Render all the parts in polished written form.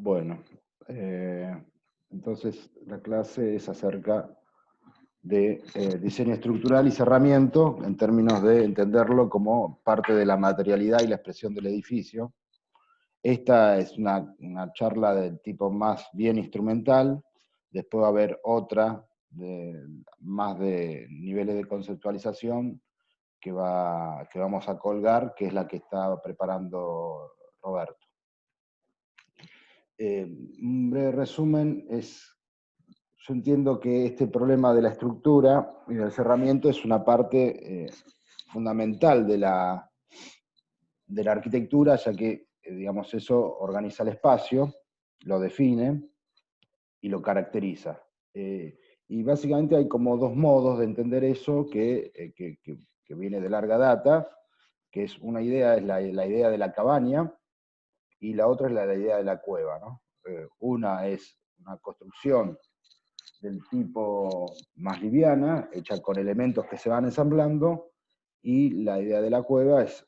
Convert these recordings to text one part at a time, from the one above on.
Bueno, entonces la clase es acerca de diseño estructural y cerramiento, en términos de entenderlo como parte de la materialidad y la expresión del edificio. Esta es una charla del tipo más bien instrumental, después va a haber otra más de niveles de conceptualización que vamos a colgar, que es la que está preparando Roberto. Un breve resumen es, yo entiendo que este problema de la estructura y del cerramiento es una parte fundamental de la arquitectura, ya que, digamos, eso organiza el espacio, lo define y lo caracteriza. Y básicamente hay como dos modos de entender eso que viene de larga data, que es una idea, es la idea de la cabaña, y la otra es la idea de la cueva, ¿no? Una es una construcción del tipo más liviana, hecha con elementos que se van ensamblando, y la idea de la cueva es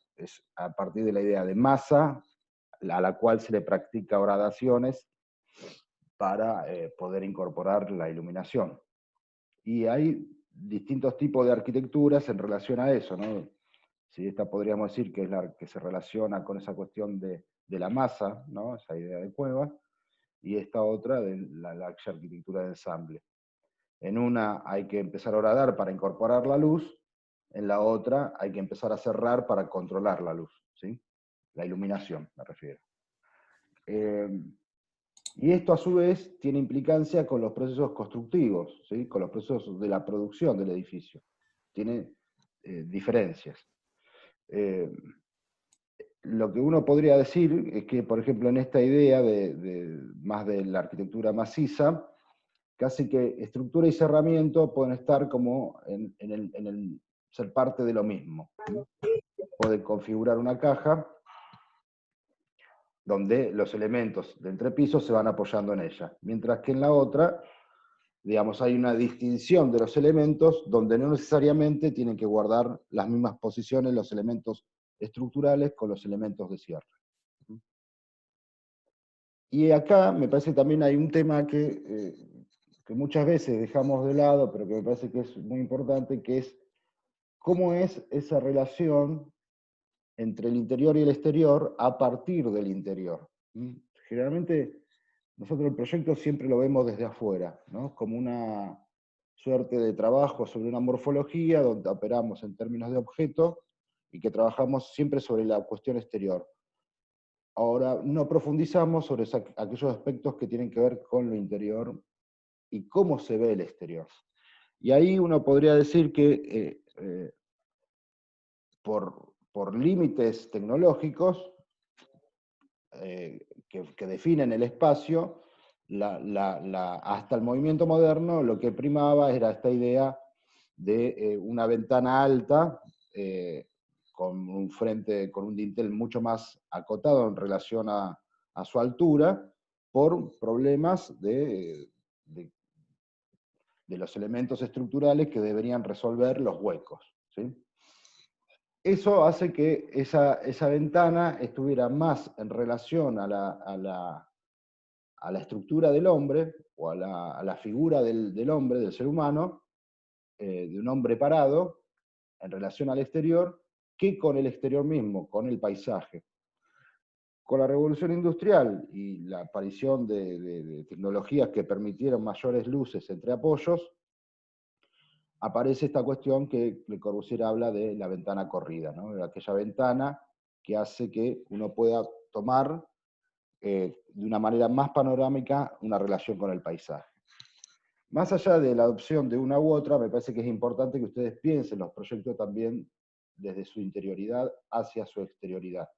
a partir de la idea de masa, a la cual se le practica gradaciones para poder incorporar la iluminación. Y hay distintos tipos de arquitecturas en relación a eso, ¿no? Si esta podríamos decir que es la que se relaciona con esa cuestión de la masa, ¿no? Esa idea de cueva, y esta otra de la arquitectura de ensamble. En una hay que empezar a horadar para incorporar la luz, en la otra hay que empezar a cerrar para controlar la luz, ¿sí? La iluminación, me refiero. Y esto a su vez tiene implicancia con los procesos constructivos, ¿sí? Con los procesos de la producción del edificio. Tiene diferencias. Lo que uno podría decir es que, por ejemplo, en esta idea más de la arquitectura maciza, casi que estructura y cerramiento pueden estar como en el ser parte de lo mismo. Puede configurar una caja donde los elementos de entrepiso se van apoyando en ella, mientras que en la otra, digamos, hay una distinción de los elementos donde no necesariamente tienen que guardar las mismas posiciones los elementos estructurales con los elementos de cierre. Y acá me parece que también hay un tema que muchas veces dejamos de lado, pero que me parece que es muy importante, que es cómo es esa relación entre el interior y el exterior a partir del interior. Generalmente nosotros el proyecto siempre lo vemos desde afuera, ¿no? Como una suerte de trabajo sobre una morfología donde operamos en términos de objeto y que trabajamos siempre sobre la cuestión exterior. Ahora, no profundizamos sobre aquellos aspectos que tienen que ver con lo interior y cómo se ve el exterior. Y ahí uno podría decir que por límites tecnológicos que definen el espacio, hasta el movimiento moderno lo que primaba era esta idea de una ventana alta con un frente, con un dintel mucho más acotado en relación a su altura, por problemas de los elementos estructurales que deberían resolver los huecos, ¿sí? Eso hace que esa ventana estuviera más en relación a la estructura del hombre, o a la figura del hombre, del ser humano, de un hombre parado, en relación al exterior, que con el exterior mismo, con el paisaje. Con la revolución industrial y la aparición de tecnologías que permitieron mayores luces entre apoyos, aparece esta cuestión que Le Corbusier habla de la ventana corrida, ¿no? De aquella ventana que hace que uno pueda tomar de una manera más panorámica una relación con el paisaje. Más allá de la adopción de una u otra, me parece que es importante que ustedes piensen los proyectos también desde su interioridad hacia su exterioridad.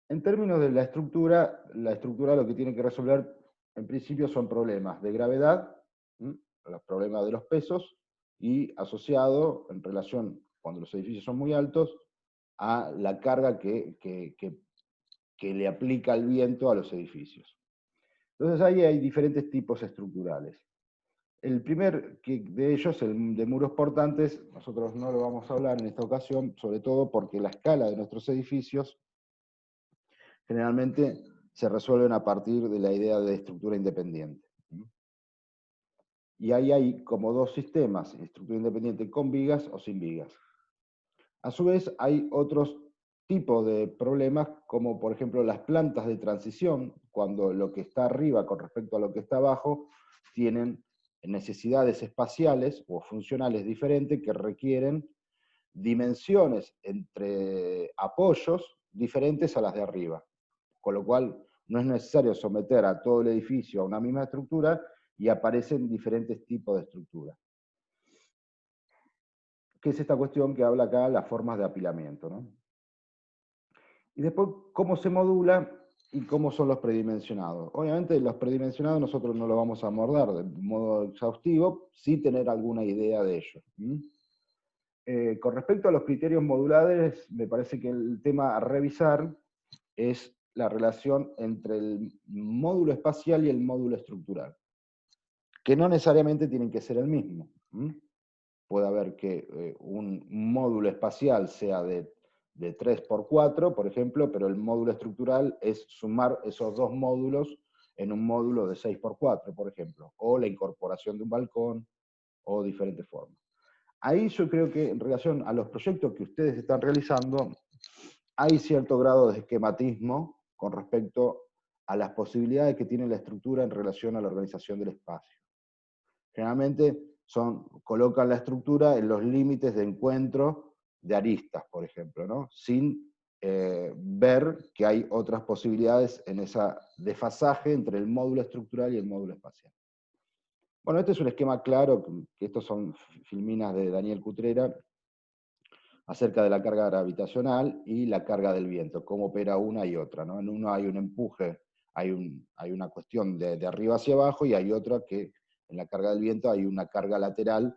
En términos de la estructura lo que tiene que resolver en principio son problemas de gravedad, los problemas de los pesos, y asociado en relación, cuando los edificios son muy altos, a la carga que le aplica el viento a los edificios. Entonces ahí hay diferentes tipos estructurales. El primer de ellos, el de muros portantes, nosotros no lo vamos a hablar en esta ocasión, sobre todo porque la escala de nuestros edificios generalmente se resuelven a partir de la idea de estructura independiente. Y ahí hay como dos sistemas, estructura independiente con vigas o sin vigas. A su vez, hay otros tipos de problemas, como por ejemplo las plantas de transición, cuando lo que está arriba con respecto a lo que está abajo, tienen necesidades espaciales o funcionales diferentes que requieren dimensiones entre apoyos diferentes a las de arriba. Con lo cual, no es necesario someter a todo el edificio a una misma estructura y aparecen diferentes tipos de estructuras. Que es esta cuestión que habla acá, las formas de apilamiento, ¿no? Y después, cómo se modula y cómo son los predimensionados. Obviamente, los predimensionados nosotros no los vamos a abordar de modo exhaustivo, sí tener alguna idea de ello. Con respecto a los criterios modulares, me parece que el tema a revisar es la relación entre el módulo espacial y el módulo estructural, que no necesariamente tienen que ser el mismo. Puede haber que un módulo espacial sea de 3×4, por ejemplo, pero el módulo estructural es sumar esos dos módulos en un módulo de 6×4, por ejemplo, o la incorporación de un balcón, o diferentes formas. Ahí yo creo que en relación a los proyectos que ustedes están realizando, hay cierto grado de esquematismo con respecto a las posibilidades que tiene la estructura en relación a la organización del espacio. Generalmente colocan la estructura en los límites de encuentro de aristas, por ejemplo, ¿no? Sin ver que hay otras posibilidades en ese desfasaje entre el módulo estructural y el módulo espacial. Bueno, este es un esquema claro, que estos son filminas de Daniel Cutrera, acerca de la carga gravitacional y la carga del viento, cómo opera una y otra, ¿no? En uno hay un empuje, hay una cuestión de arriba hacia abajo, y hay otra que en la carga del viento hay una carga lateral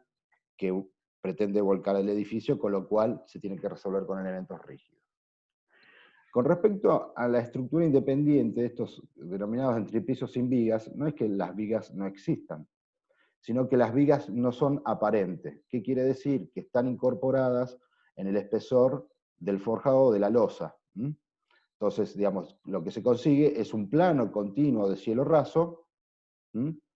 que pretende volcar el edificio, con lo cual se tiene que resolver con elementos rígidos. Con respecto a la estructura independiente, estos denominados entrepisos sin vigas, no es que las vigas no existan, sino que las vigas no son aparentes. ¿Qué quiere decir? Que están incorporadas en el espesor del forjado de la losa. Entonces, digamos, lo que se consigue es un plano continuo de cielo raso,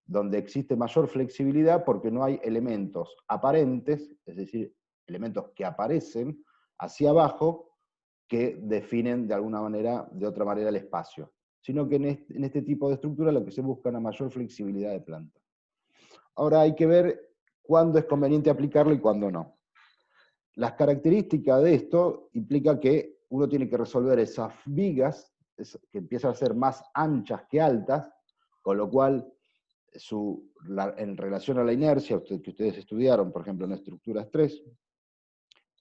donde existe mayor flexibilidad porque no hay elementos aparentes, es decir, elementos que aparecen hacia abajo, que definen de alguna manera, de otra manera, el espacio, sino que en este tipo de estructura lo que se busca es una mayor flexibilidad de planta. Ahora hay que ver cuándo es conveniente aplicarlo y cuándo no. Las características de esto implica que uno tiene que resolver esas vigas, que empiezan a ser más anchas que altas, con lo cual en relación a la inercia que ustedes estudiaron, por ejemplo, en estructuras 3,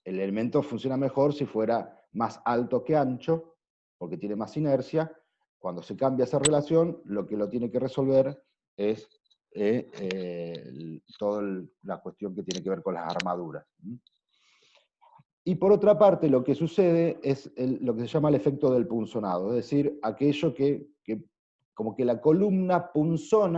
el elemento funciona mejor si fuera más alto que ancho, porque tiene más inercia. Cuando se cambia esa relación, lo que lo tiene que resolver es toda la cuestión que tiene que ver con las armaduras. Y por otra parte, lo que sucede es lo que se llama el efecto del punzonado, es decir, aquello que como que la columna punza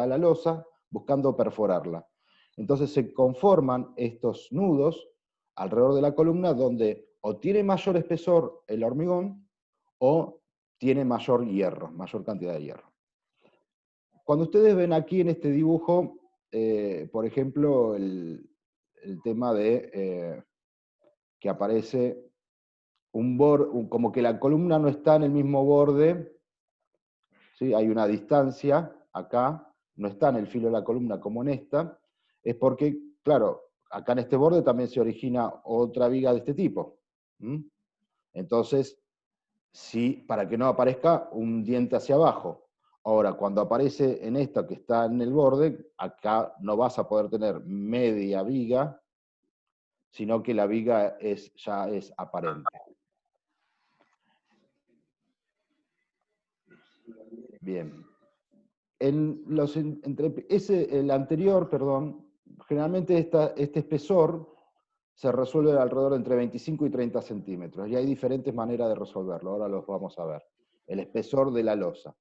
a la losa buscando perforarla. Entonces se conforman estos nudos alrededor de la columna donde o tiene mayor espesor el hormigón o tiene mayor hierro, mayor cantidad de hierro. Cuando ustedes ven aquí en este dibujo, por ejemplo, el tema de que aparece como que la columna no está en el mismo borde, ¿sí? Hay una distancia acá, no está en el filo de la columna como en esta, es porque, claro, acá en este borde también se origina otra viga de este tipo. Entonces, sí, para que no aparezca un diente hacia abajo. Ahora, cuando aparece en esta que está en el borde, acá no vas a poder tener media viga, sino que la viga ya es aparente. Bien. El anterior, perdón, generalmente este espesor se resuelve alrededor de entre 25 y 30 centímetros, y hay diferentes maneras de resolverlo, ahora los vamos a ver. El espesor de la losa.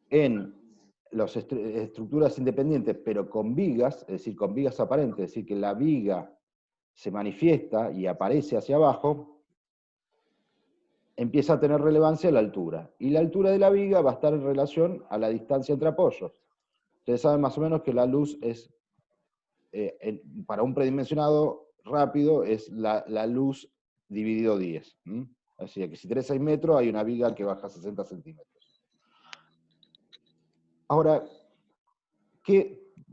En las estructuras independientes, pero con vigas, es decir, con vigas aparentes, es decir, que la viga se manifiesta y aparece hacia abajo, empieza a tener relevancia la altura. Y la altura de la viga va a estar en relación a la distancia entre apoyos. Ustedes saben más o menos que la luz es, para un predimensionado rápido, es la luz dividido 10. Así que si tenés 6 metros, hay una viga que baja 60 centímetros. Ahora,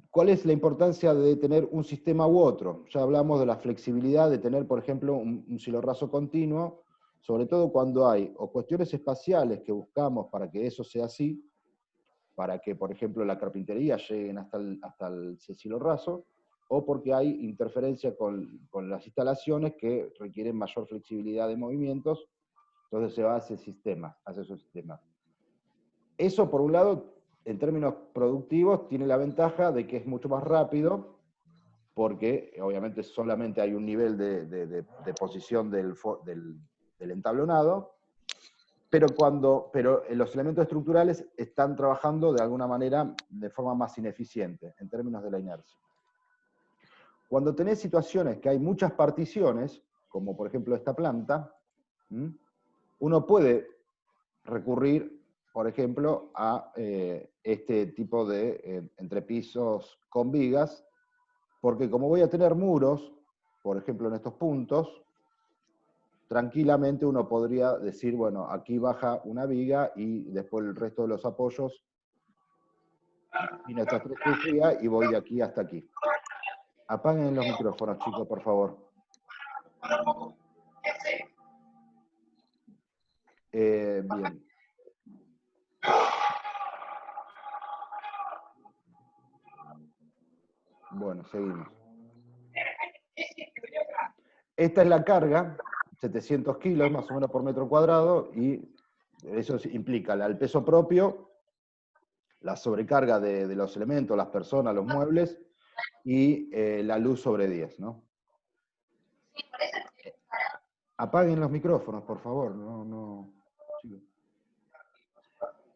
¿cuál es la importancia de tener un sistema u otro? Ya hablamos de la flexibilidad de tener, por ejemplo, un cielorraso continuo, sobre todo cuando hay o cuestiones espaciales que buscamos para que eso sea así, para que, por ejemplo, la carpintería lleguen hasta el cielorraso, o porque hay interferencia con las instalaciones que requieren mayor flexibilidad de movimientos, entonces se va a ese sistema, hace esos sistemas. Eso, por un lado, en términos productivos, tiene la ventaja de que es mucho más rápido, porque obviamente solamente hay un nivel de posición del entablonado, pero los elementos estructurales están trabajando de alguna manera de forma más ineficiente, en términos de la inercia. Cuando tenés situaciones que hay muchas particiones, como por ejemplo esta planta, uno puede recurrir, por ejemplo, a este tipo de entrepisos con vigas, porque como voy a tener muros, por ejemplo en estos puntos, tranquilamente uno podría decir, bueno, aquí baja una viga y después el resto de los apoyos, imagino esta estructura y voy de aquí hasta aquí. Apaguen los micrófonos, chicos, por favor. Bien. Bueno, seguimos. Esta es la carga, 700 kilos más o menos por metro cuadrado, y eso implica el peso propio, la sobrecarga de los elementos, las personas, los muebles, y la luz sobre 10, ¿no? Apaguen los micrófonos, por favor. Chicos.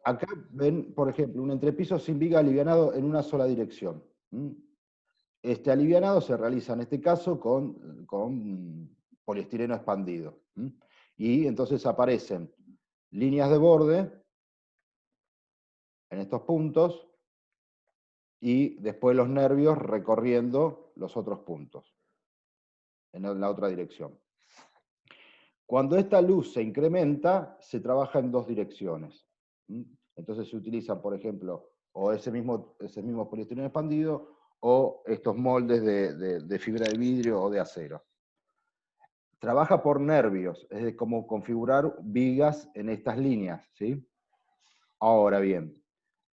Acá ven, por ejemplo, un entrepiso sin viga alivianado en una sola dirección. Este alivianado se realiza en este caso con poliestireno expandido. Y entonces aparecen líneas de borde en estos puntos y después los nervios recorriendo los otros puntos en la otra dirección. Cuando esta luz se incrementa, se trabaja en dos direcciones. Entonces se utilizan, por ejemplo, o ese mismo poliestireno expandido o estos moldes de fibra de vidrio o de acero. Trabaja por nervios, es como configurar vigas en estas líneas, ¿sí? Ahora bien,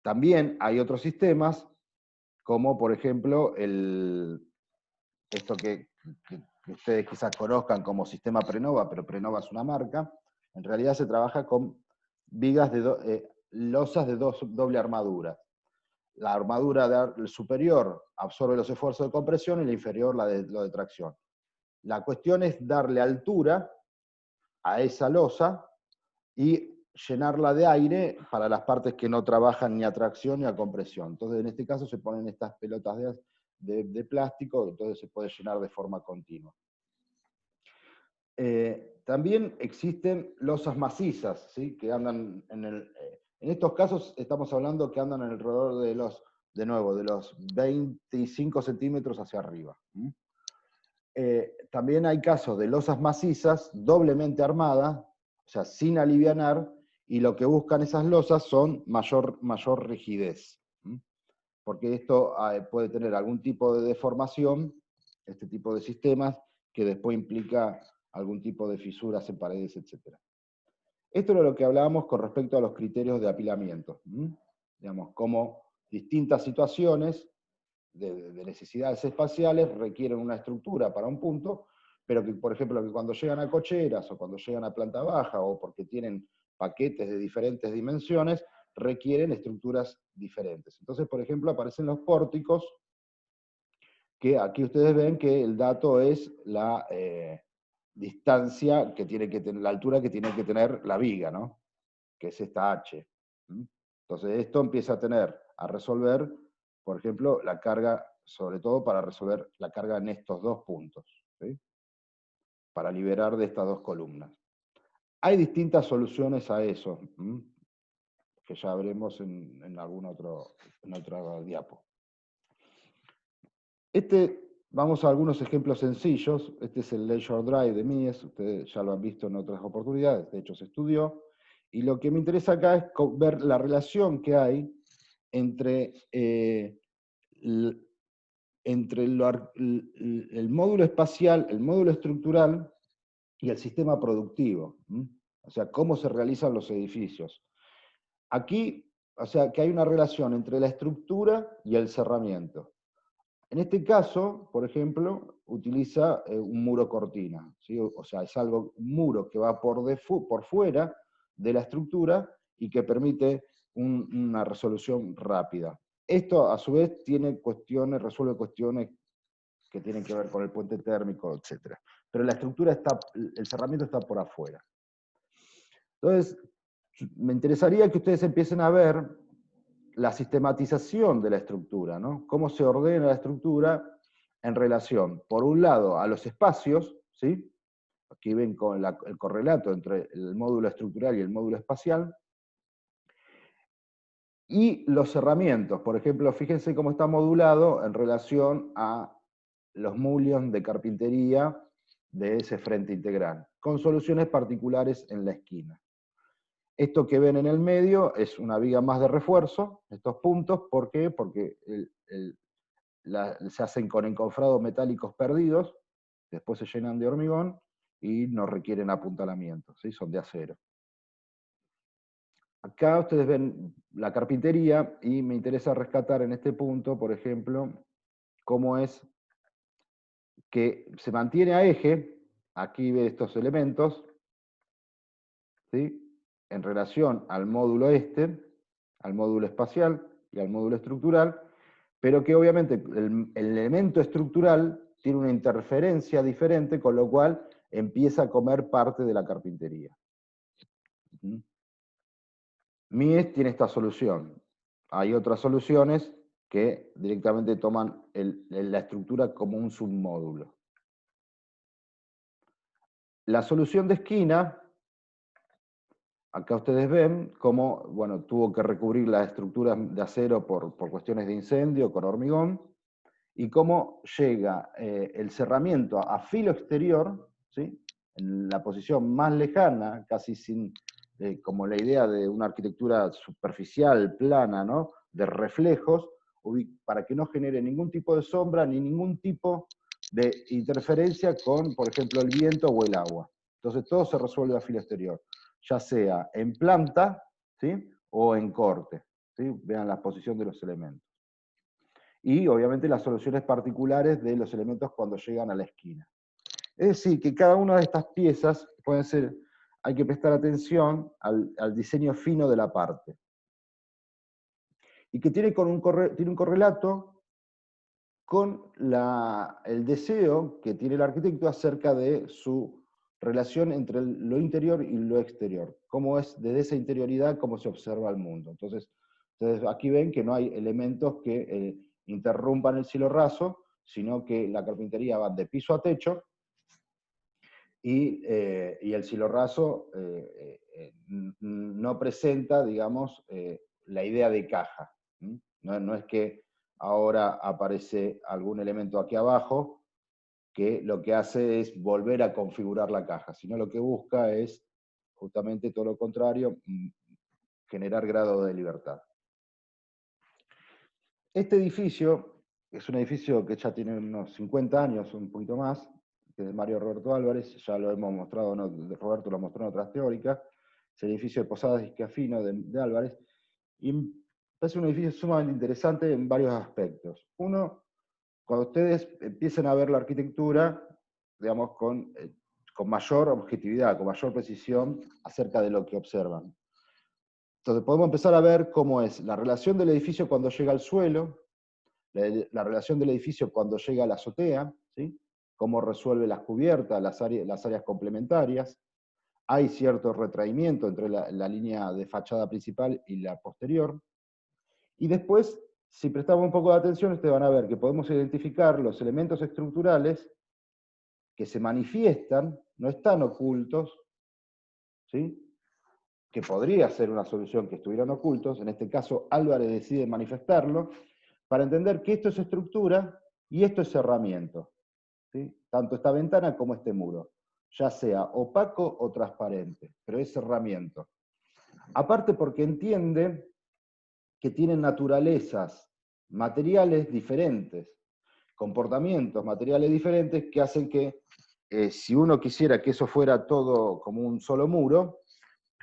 también hay otros sistemas, como por ejemplo esto que ustedes quizás conozcan como sistema Prenova, pero Prenova es una marca. En realidad se trabaja con vigas losas de doble armadura. La armadura superior absorbe los esfuerzos de compresión y la inferior lo de tracción. La cuestión es darle altura a esa losa y llenarla de aire para las partes que no trabajan ni a tracción ni a compresión. Entonces, en este caso se ponen estas pelotas de plástico, entonces se puede llenar de forma continua. También existen losas macizas, ¿sí? Que andan en estos casos estamos hablando que andan alrededor de los 25 centímetros hacia arriba. También hay casos de losas macizas, doblemente armadas, o sea, sin alivianar, y lo que buscan esas losas son mayor rigidez. Porque esto puede tener algún tipo de deformación, este tipo de sistemas, que después implica algún tipo de fisuras en paredes, etc. Esto era lo que hablábamos con respecto a los criterios de apilamiento. Digamos, como distintas situaciones de necesidades espaciales requieren una estructura para un punto, pero que, por ejemplo, que cuando llegan a cocheras o cuando llegan a planta baja o porque tienen paquetes de diferentes dimensiones, requieren estructuras diferentes. Entonces, por ejemplo, aparecen los pórticos, que aquí ustedes ven que el dato es la distancia que tiene que tener, la altura que tiene que tener la viga, ¿no? Que es esta H. Entonces esto empieza a resolver, por ejemplo, la carga, sobre todo para resolver la carga en estos dos puntos, ¿sí? Para liberar de estas dos columnas. Hay distintas soluciones a eso, que ya veremos en en otra diapo. Vamos a algunos ejemplos sencillos. Este es el Leisure Drive de Mies, ustedes ya lo han visto en otras oportunidades, de hecho se estudió. Y lo que me interesa acá es ver la relación que hay entre, entre el módulo espacial, el módulo estructural y el sistema productivo. O sea, cómo se realizan los edificios. Aquí, o sea, que hay una relación entre la estructura y el cerramiento. En este caso, por ejemplo, utiliza un muro cortina, ¿sí? O sea, es un muro que va por fuera de la estructura y que permite una resolución rápida. Esto, a su vez, resuelve cuestiones que tienen que ver con el puente térmico, etc. Pero el cerramiento está por afuera. Entonces, me interesaría que ustedes empiecen a ver la sistematización de la estructura, ¿no? Cómo se ordena la estructura en relación, por un lado, a los espacios, ¿sí? Aquí ven con el correlato entre el módulo estructural y el módulo espacial, y los cerramientos. Por ejemplo, fíjense cómo está modulado en relación a los mullions de carpintería de ese frente integral, con soluciones particulares en la esquina. Esto que ven en el medio es una viga más de refuerzo, estos puntos. ¿Por qué? Porque se hacen con encofrados metálicos perdidos, después se llenan de hormigón y no requieren apuntalamiento, ¿sí? Son de acero. Acá ustedes ven la carpintería y me interesa rescatar en este punto, por ejemplo, cómo es que se mantiene a eje, aquí ve estos elementos, ¿sí? En relación al módulo al módulo espacial y al módulo estructural, pero que obviamente el elemento estructural tiene una interferencia diferente, con lo cual empieza a comer parte de la carpintería. Mies tiene esta solución. Hay otras soluciones que directamente toman la estructura como un submódulo. La solución de esquina, acá ustedes ven cómo, bueno, tuvo que recubrir las estructuras de acero por cuestiones de incendio con hormigón, y cómo llega el cerramiento a filo exterior, ¿sí? En la posición más lejana, casi sin, como la idea de una arquitectura superficial, plana, ¿no? De reflejos, para que no genere ningún tipo de sombra ni ningún tipo de interferencia con, por ejemplo, el viento o el agua. Entonces todo se resuelve a filo exterior, ya sea en planta, ¿sí? O en corte, ¿sí? Vean la posición de los elementos. Y obviamente las soluciones particulares de los elementos cuando llegan a la esquina. Es decir, que cada una de estas piezas pueden ser, hay que prestar atención al diseño fino de la parte. Y que tiene un correlato con el deseo que tiene el arquitecto acerca de su relación entre lo interior y lo exterior. Cómo es desde esa interioridad, cómo se observa el mundo. Entonces aquí ven que no hay elementos que interrumpan el cielo raso, sino que la carpintería va de piso a techo, y el cielo raso no presenta, digamos, la idea de caja. No es que ahora aparece algún elemento aquí abajo que lo que hace es volver a configurar la caja, sino lo que busca es justamente todo lo contrario, generar grado de libertad. Este edificio es un edificio que ya tiene unos 50 años, un poquito más, que es de Mario Roberto Álvarez, ya lo hemos mostrado, Roberto lo mostró en otras teóricas, es el edificio de Posadas y Schiaffino de Álvarez, y es un edificio sumamente interesante en varios aspectos. Uno, cuando ustedes empiecen a ver la arquitectura, digamos, con mayor objetividad, con mayor precisión acerca de lo que observan. Entonces podemos empezar a ver cómo es la relación del edificio cuando llega al suelo, la relación del edificio cuando llega a la azotea, ¿sí? Cómo resuelve las cubiertas, las áreas complementarias. Hay cierto retraimiento entre la línea de fachada principal y la posterior. Y después, si prestamos un poco de atención, ustedes van a ver que podemos identificar los elementos estructurales que se manifiestan, no están ocultos, ¿sí? Que podría ser una solución que estuvieran ocultos. En este caso, Álvarez decide manifestarlo para entender que esto es estructura y esto es cerramiento, ¿sí? Tanto esta ventana como este muro, ya sea opaco o transparente, pero es cerramiento. Aparte porque entiende que tienen naturalezas materiales diferentes, comportamientos materiales diferentes que hacen que si uno quisiera que eso fuera todo como un solo muro,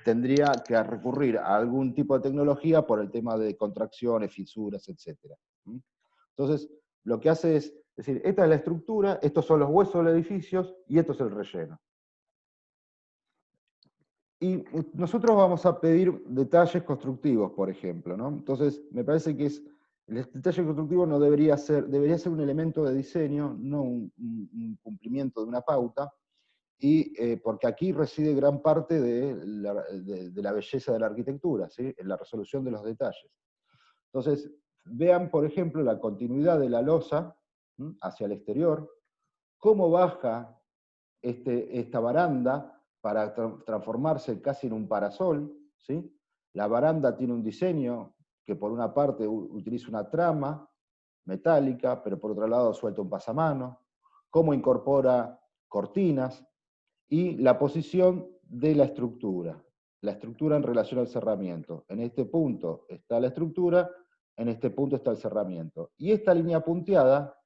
tendría que recurrir a algún tipo de tecnología por el tema de contracciones, fisuras, etc. Entonces, lo que hace es decir, esta es la estructura, estos son los huesos del edificio y esto es el relleno. Y nosotros vamos a pedir detalles constructivos, por ejemplo, ¿no? Entonces, me parece que el detalle constructivo no debería ser un elemento de diseño, no un cumplimiento de una pauta, y porque aquí reside gran parte de la belleza de la arquitectura, ¿sí? En la resolución de los detalles. Entonces, vean, por ejemplo, la continuidad de la losa hacia el exterior, cómo baja esta baranda para transformarse casi en un parasol, ¿sí? La baranda tiene un diseño que por una parte utiliza una trama metálica, pero por otro lado suelta un pasamano, cómo incorpora cortinas, y la posición de la estructura en relación al cerramiento. En este punto está la estructura, en este punto está el cerramiento. Y esta línea punteada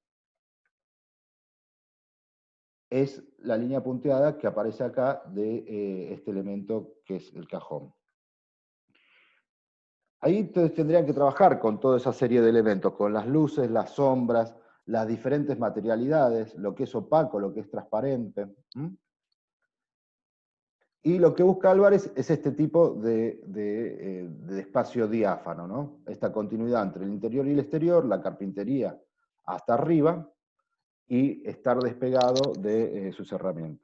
es la línea punteada que aparece acá de este elemento que es el cajón. Ahí ustedes tendrían que trabajar con toda esa serie de elementos, con las luces, las sombras, las diferentes materialidades, lo que es opaco, lo que es transparente. Y lo que busca Álvarez es este tipo de espacio diáfano, ¿no? Esta continuidad entre el interior y el exterior, la carpintería hasta arriba, y estar despegado de su cerramiento.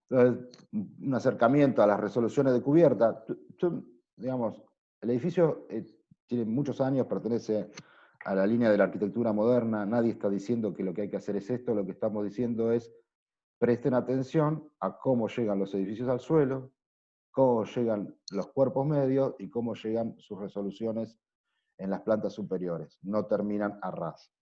Entonces, un acercamiento a las resoluciones de cubierta. Digamos, el edificio tiene muchos años, pertenece a la línea de la arquitectura moderna, nadie está diciendo que lo que hay que hacer es esto, lo que estamos diciendo es presten atención a cómo llegan los edificios al suelo, cómo llegan los cuerpos medios y cómo llegan sus resoluciones en las plantas superiores. No terminan a ras.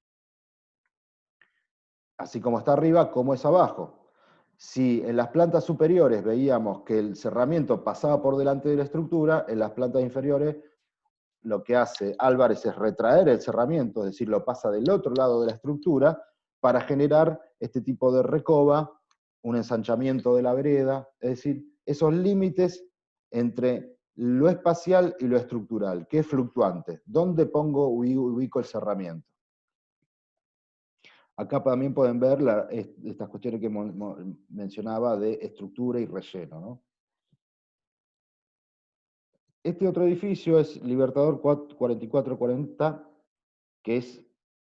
Así como está arriba, como es abajo. Si en las plantas superiores veíamos que el cerramiento pasaba por delante de la estructura, en las plantas inferiores lo que hace Álvarez es retraer el cerramiento, es decir, lo pasa del otro lado de la estructura para generar este tipo de recoba, un ensanchamiento de la vereda, es decir, esos límites entre lo espacial y lo estructural, que es fluctuante. ¿Dónde ubico el cerramiento? Acá también pueden ver estas cuestiones que mencionaba de estructura y relleno, ¿no? Este otro edificio es Libertador 4440, que es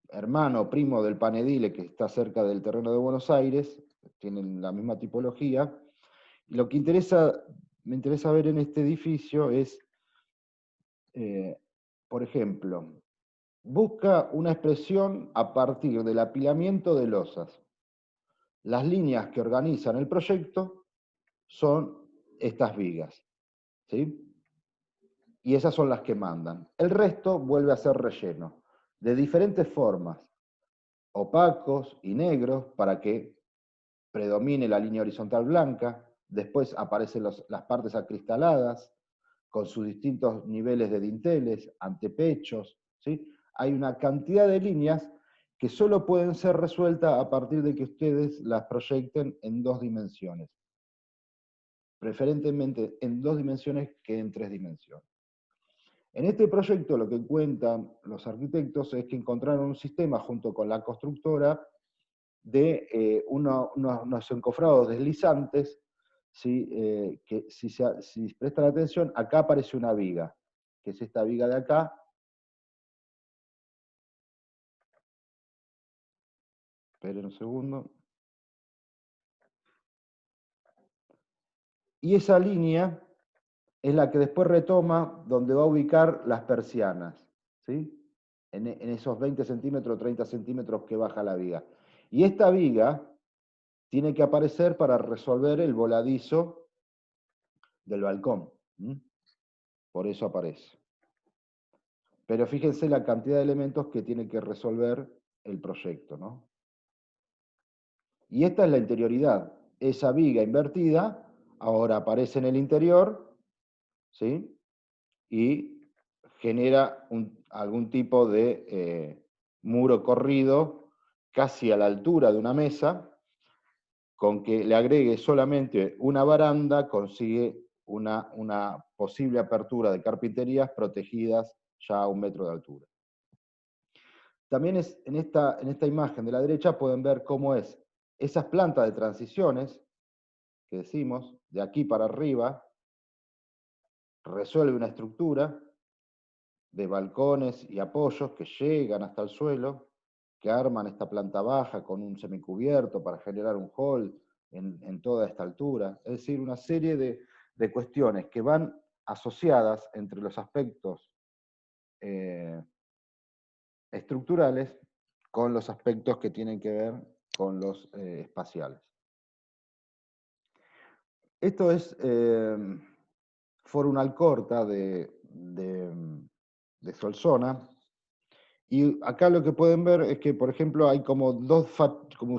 hermano, primo del Panedile, que está cerca del terreno de Buenos Aires, tienen la misma tipología. Y lo que me interesa ver en este edificio es, por ejemplo, busca una expresión a partir del apilamiento de losas. Las líneas que organizan el proyecto son estas vigas, ¿sí? Y esas son las que mandan. El resto vuelve a ser relleno, de diferentes formas, opacos y negros, para que predomine la línea horizontal blanca, después aparecen las partes acristaladas, con sus distintos niveles de dinteles, antepechos, ¿sí? Hay una cantidad de líneas que solo pueden ser resueltas a partir de que ustedes las proyecten en 2 dimensiones. Preferentemente en 2 dimensiones que en 3 dimensiones. En este proyecto lo que cuentan los arquitectos es que encontraron un sistema junto con la constructora de unos encofrados deslizantes, ¿sí? Que si prestan atención, acá aparece una viga, que es esta viga de acá. Esperen un segundo. Y esa línea es la que después retoma donde va a ubicar las persianas, ¿sí? En esos 20 centímetros, 30 centímetros que baja la viga. Y esta viga tiene que aparecer para resolver el voladizo del balcón. Por eso aparece. Pero fíjense la cantidad de elementos que tiene que resolver el proyecto, ¿no? Y esta es la interioridad. Esa viga invertida ahora aparece en el interior, ¿sí? Y genera algún tipo de muro corrido casi a la altura de una mesa, con que le agregue solamente una baranda, consigue una posible apertura de carpinterías protegidas ya a 1 metro de altura. También en esta imagen de la derecha pueden ver cómo es esas plantas de transiciones, que decimos, de aquí para arriba, resuelve una estructura de balcones y apoyos que llegan hasta el suelo, que arman esta planta baja con un semicubierto para generar un hall en toda esta altura. Es decir, una serie de cuestiones que van asociadas entre los aspectos estructurales con los aspectos que tienen que ver con los espaciales. Esto es Forum Alcorta de Solsona. Y acá lo que pueden ver es que, por ejemplo, hay como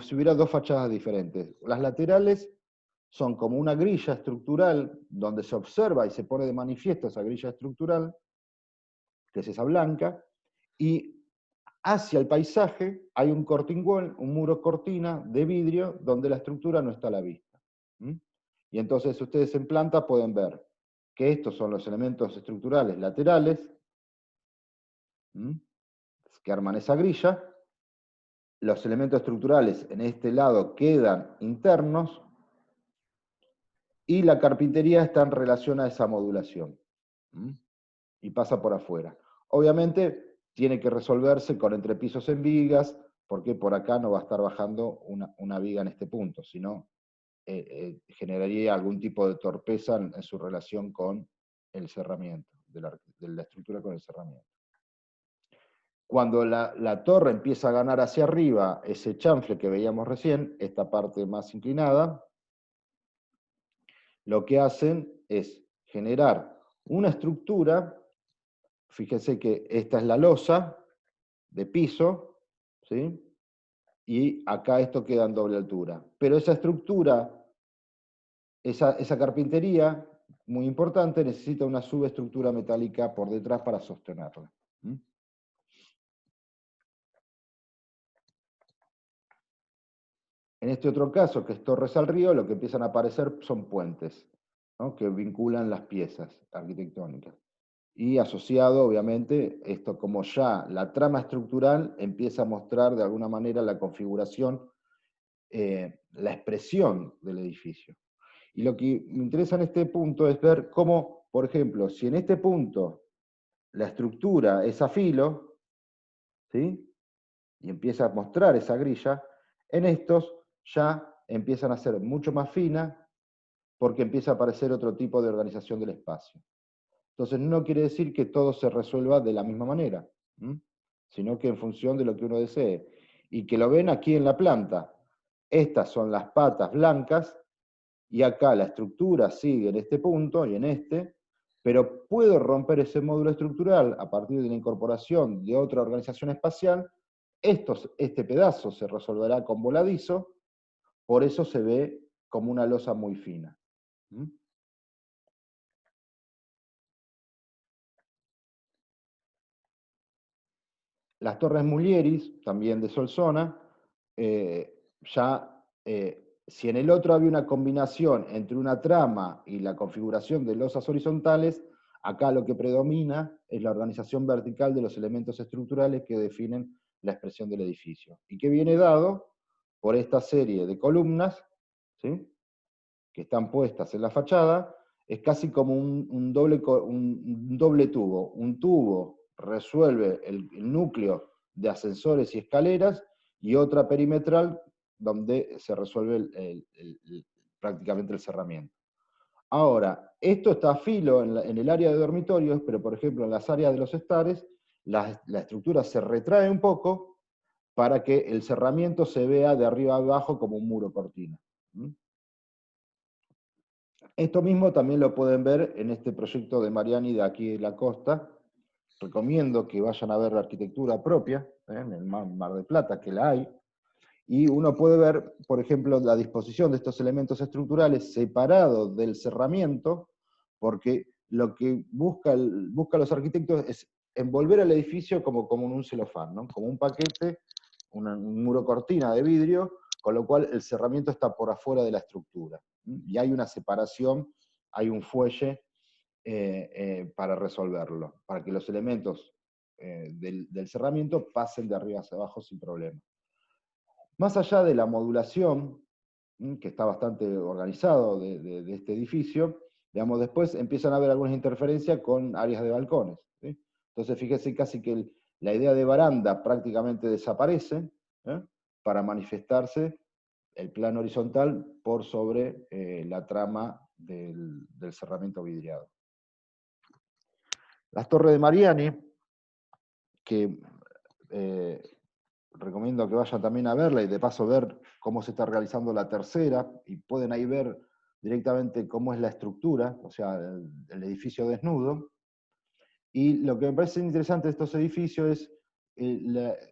si hubiera dos fachadas diferentes. Las laterales son como una grilla estructural donde se observa y se pone de manifiesto esa grilla estructural, que es esa blanca, y hacia el paisaje hay un curtain wall, un muro cortina de vidrio, donde la estructura no está a la vista. Y entonces ustedes en planta pueden ver que estos son los elementos estructurales laterales, que arman esa grilla. Los elementos estructurales en este lado quedan internos, y la carpintería está en relación a esa modulación. Y pasa por afuera. Obviamente tiene que resolverse con entrepisos en vigas, porque por acá no va a estar bajando una viga en este punto, sino generaría algún tipo de torpeza en su relación con el cerramiento, de la estructura con el cerramiento. Cuando la torre empieza a ganar hacia arriba ese chanfle que veíamos recién, esta parte más inclinada, lo que hacen es generar una estructura. Fíjense que esta es la losa de piso, ¿sí? Y acá esto queda en doble altura. Pero esa estructura, esa carpintería, muy importante, necesita una subestructura metálica por detrás para sostenerla. En este otro caso, que es Torres al Río, lo que empiezan a aparecer son puentes, ¿no?, que vinculan las piezas arquitectónicas. Y asociado, obviamente, esto como ya la trama estructural empieza a mostrar de alguna manera la configuración, la expresión del edificio. Y lo que me interesa en este punto es ver cómo, por ejemplo, si en este punto la estructura es a filo, ¿sí?, y empieza a mostrar esa grilla, en estos ya empiezan a ser mucho más finas, porque empieza a aparecer otro tipo de organización del espacio. Entonces no quiere decir que todo se resuelva de la misma manera, sino que en función de lo que uno desee. Y que lo ven aquí en la planta. Estas son las patas blancas, y acá la estructura sigue en este punto y en este, pero puedo romper ese módulo estructural a partir de la incorporación de otra organización espacial. Este pedazo se resolverá con voladizo, por eso se ve como una losa muy fina. Las Torres Mulieris, también de Solsona, si en el otro había una combinación entre una trama y la configuración de losas horizontales, acá lo que predomina es la organización vertical de los elementos estructurales que definen la expresión del edificio, y que viene dado por esta serie de columnas, ¿sí?, que están puestas en la fachada. Es casi como un doble tubo. Un tubo resuelve el núcleo de ascensores y escaleras, y otra perimetral donde se resuelve prácticamente el cerramiento. Ahora, esto está a filo en el área de dormitorios, pero por ejemplo en las áreas de los estares, la estructura se retrae un poco, para que el cerramiento se vea de arriba a abajo como un muro cortina. Esto mismo también lo pueden ver en este proyecto de Mariani de aquí de la costa. Recomiendo que vayan a ver la arquitectura propia, en el Mar del Plata, que la hay, y uno puede ver, por ejemplo, la disposición de estos elementos estructurales separados del cerramiento, porque lo que buscan los arquitectos es envolver el edificio como en un celofán, ¿no? Como un paquete, un muro cortina de vidrio, con lo cual el cerramiento está por afuera de la estructura. Y hay una separación, hay un fuelle para resolverlo, para que los elementos del cerramiento pasen de arriba hacia abajo sin problema. Más allá de la modulación, que está bastante organizado de este edificio, digamos, después empiezan a haber algunas interferencias con áreas de balcones, ¿sí? Entonces fíjese casi que la idea de baranda prácticamente desaparece, para manifestarse el plano horizontal por sobre la trama del cerramiento vidriado. Las Torres de Mariani, que recomiendo que vayan también a verla y de paso ver cómo se está realizando la tercera, y pueden ahí ver directamente cómo es la estructura, o sea, el edificio desnudo. Y lo que me parece interesante de estos edificios es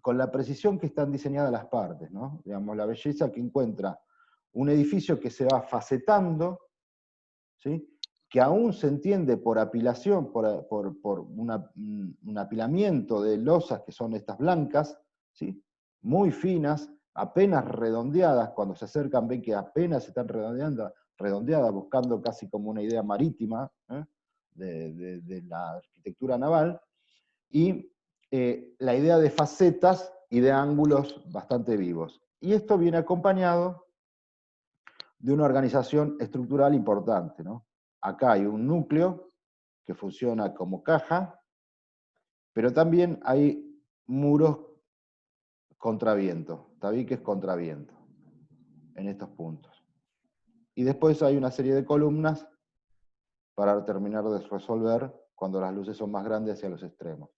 con la precisión que están diseñadas las partes, ¿no? Digamos, la belleza que encuentra un edificio que se va facetando, ¿sí? Que aún se entiende por apilación, por un apilamiento de losas que son estas blancas, ¿sí? Muy finas, apenas redondeadas, cuando se acercan ven que apenas están redondeadas, buscando casi como una idea marítima, de la arquitectura naval, y la idea de facetas y de ángulos bastante vivos. Y esto viene acompañado de una organización estructural importante, ¿no? Acá hay un núcleo que funciona como caja, pero también hay muros contraviento, tabiques contraviento, en estos puntos. Y después hay una serie de columnas para terminar de resolver cuando las luces son más grandes hacia los extremos.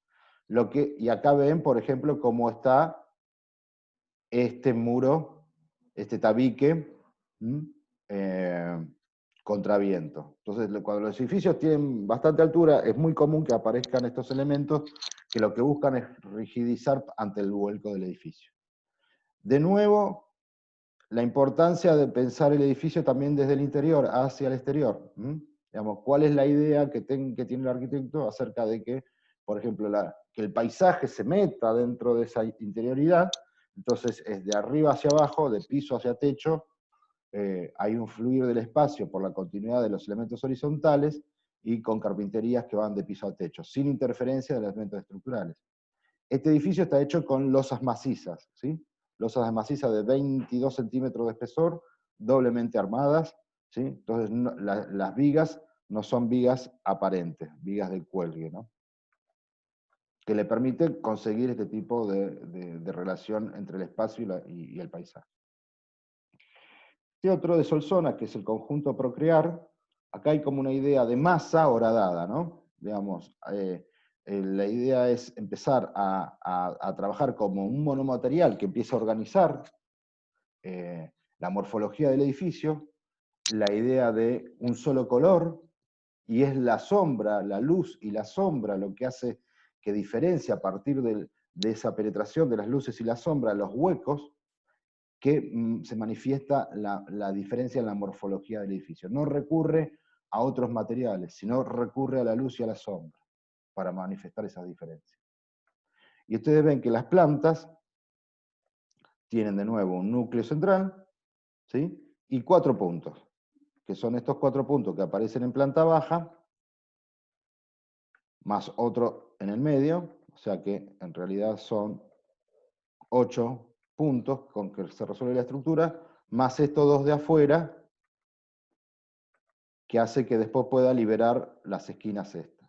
Y acá ven, por ejemplo, cómo está este muro, este tabique, contraviento. Entonces, cuando los edificios tienen bastante altura, es muy común que aparezcan estos elementos que lo que buscan es rigidizar ante el vuelco del edificio. De nuevo, la importancia de pensar el edificio también desde el interior hacia el exterior. Digamos, ¿cuál es la idea que tiene el arquitecto acerca de que, por ejemplo, que el paisaje se meta dentro de esa interioridad? Entonces, es de arriba hacia abajo, de piso hacia techo, hay un fluir del espacio por la continuidad de los elementos horizontales y con carpinterías que van de piso a techo, sin interferencia de los elementos estructurales. Este edificio está hecho con losas macizas, ¿sí? Losas macizas de 22 centímetros de espesor, doblemente armadas, ¿sí? Entonces las vigas no son vigas aparentes, vigas del cuelgue, ¿no? Que le permiten conseguir este tipo de relación entre el espacio y el paisaje. Este otro de Solsona, que es el conjunto Procrear, acá hay como una idea de masa horadada, ¿no? Digamos, la idea es empezar a trabajar como un monomaterial que empieza a organizar la morfología del edificio, la idea de un solo color, y es la sombra, la luz y la sombra lo que hace que diferencia a partir de esa penetración de las luces y la sombra los huecos, que se manifiesta la diferencia en la morfología del edificio. No recurre a otros materiales, sino recurre a la luz y a la sombra para manifestar esas diferencias. Y ustedes ven que las plantas tienen de nuevo un núcleo central, ¿sí? Y 4 puntos, que son estos 4 puntos que aparecen en planta baja, más otro en el medio, o sea que en realidad son 8 puntos con que se resuelve la estructura, más estos 2 de afuera, que hace que después pueda liberar las esquinas estas.